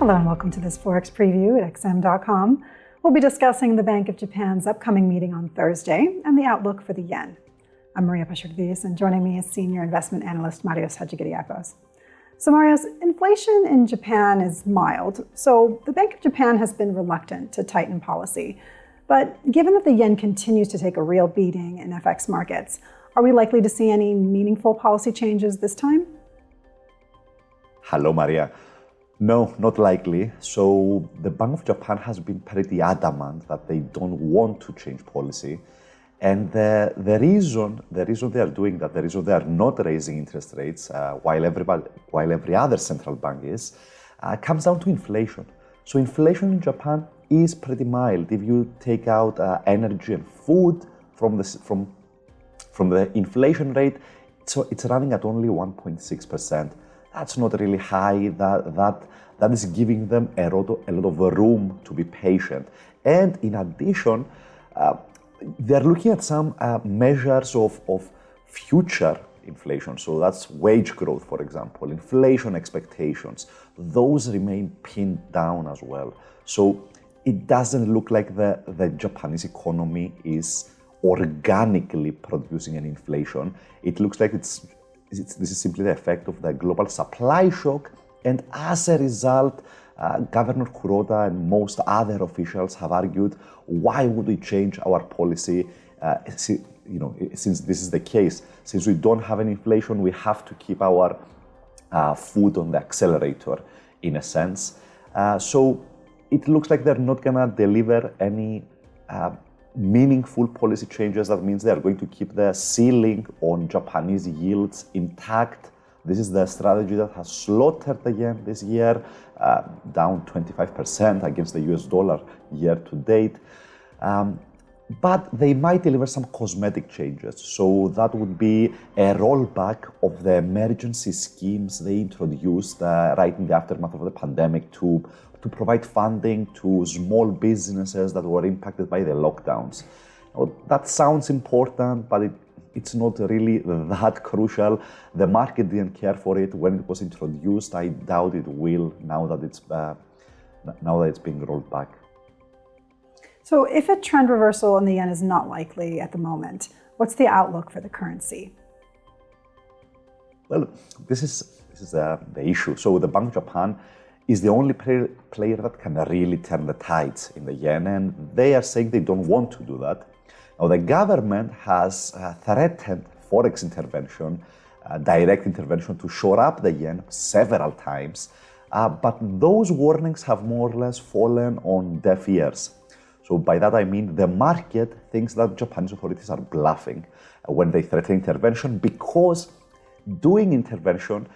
Hello and welcome to this Forex Preview at XM.com. We'll be discussing the Bank of Japan's upcoming meeting on Thursday and the outlook for the yen. I'm Maria Pashurvis, and joining me is Senior Investment Analyst Marios Hadjikyriacos. So Marios, inflation in Japan is mild, so the Bank of Japan has been reluctant to tighten policy. But given that the yen continues to take a real beating in FX markets, are we likely to see any meaningful policy changes this time? Hello, Maria. No, not likely. So the Bank of Japan has been pretty adamant that they don't want to change policy. And the reason they are doing that, the reason they are not raising interest rates while every other central bank is, comes down to inflation. So inflation in Japan is pretty mild. If you take out energy and food from the inflation rate, so it's running at only 1.6%. That's not really high. That is giving them a lot of room to be patient. And in addition, they're looking at some measures of future inflation. So that's wage growth, for example, inflation expectations. Those remain pinned down as well. So it doesn't look like the Japanese economy is organically producing an inflation. It looks like this is simply the effect of the global supply shock, and as a result, Governor Kuroda and most other officials have argued, why would we change our policy? Since this is the case, since we don't have an inflation, we have to keep our foot on the accelerator, in a sense. So it looks like they're not gonna deliver any meaningful policy changes. That means they are going to keep the ceiling on Japanese yields intact. This is the strategy that has slaughtered the yen this year, down 25% against the US dollar year to date. But they might deliver some cosmetic changes. So that would be a rollback of the emergency schemes they introduced right in the aftermath of the pandemic to provide funding to small businesses that were impacted by the lockdowns. Now, that sounds important, but it's not really that crucial. The market didn't care for it when it was introduced. I doubt it will now that it's being rolled back. So if a trend reversal in the yen is not likely at the moment, what's the outlook for the currency? Well, this is the issue. So the Bank of Japan is the only player that can really turn the tides in the yen, and they are saying they don't want to do that. Now, the government has threatened Forex intervention, direct intervention to shore up the yen several times, but those warnings have more or less fallen on deaf ears. So by that I mean the market thinks that Japanese authorities are bluffing when they threaten intervention, because doing intervention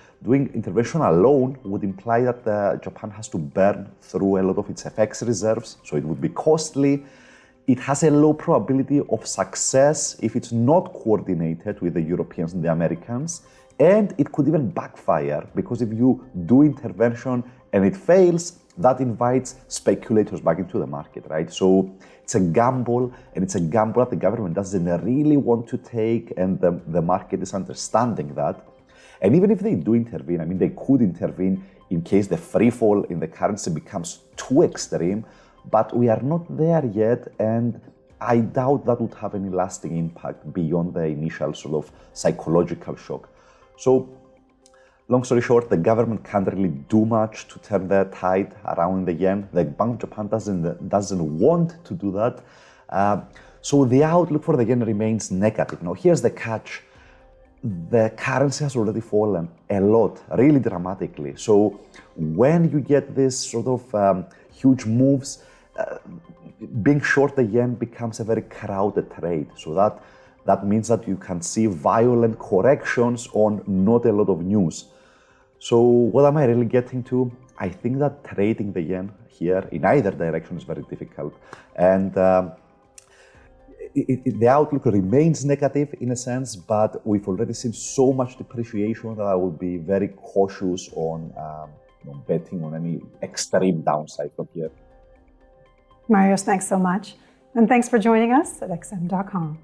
alone would imply that Japan has to burn through a lot of its FX reserves, so it would be costly. It has a low probability of success if it's not coordinated with the Europeans and the Americans, and it could even backfire, because if you do intervention and it fails, that invites speculators back into the market, right? So it's a gamble, and it's a gamble that the government doesn't really want to take, and the market is understanding that. And even if they do intervene, I mean, they could intervene in case the free fall in the currency becomes too extreme, but we are not there yet, and I doubt that would have any lasting impact beyond the initial sort of psychological shock. So, long story short, the government can't really do much to turn the tide around in the yen. The Bank of Japan doesn't want to do that. So the outlook for the yen remains negative. Now, here's the catch. The currency has already fallen a lot, really dramatically. So when you get this sort of huge moves, being short the yen becomes a very crowded trade. So that means that you can see violent corrections on not a lot of news. So what am I really getting to? I think that trading the yen here in either direction is very difficult. And the outlook remains negative in a sense, but we've already seen so much depreciation that I would be very cautious on betting on any extreme downside from here. Marios, thanks so much. And thanks for joining us at XM.com.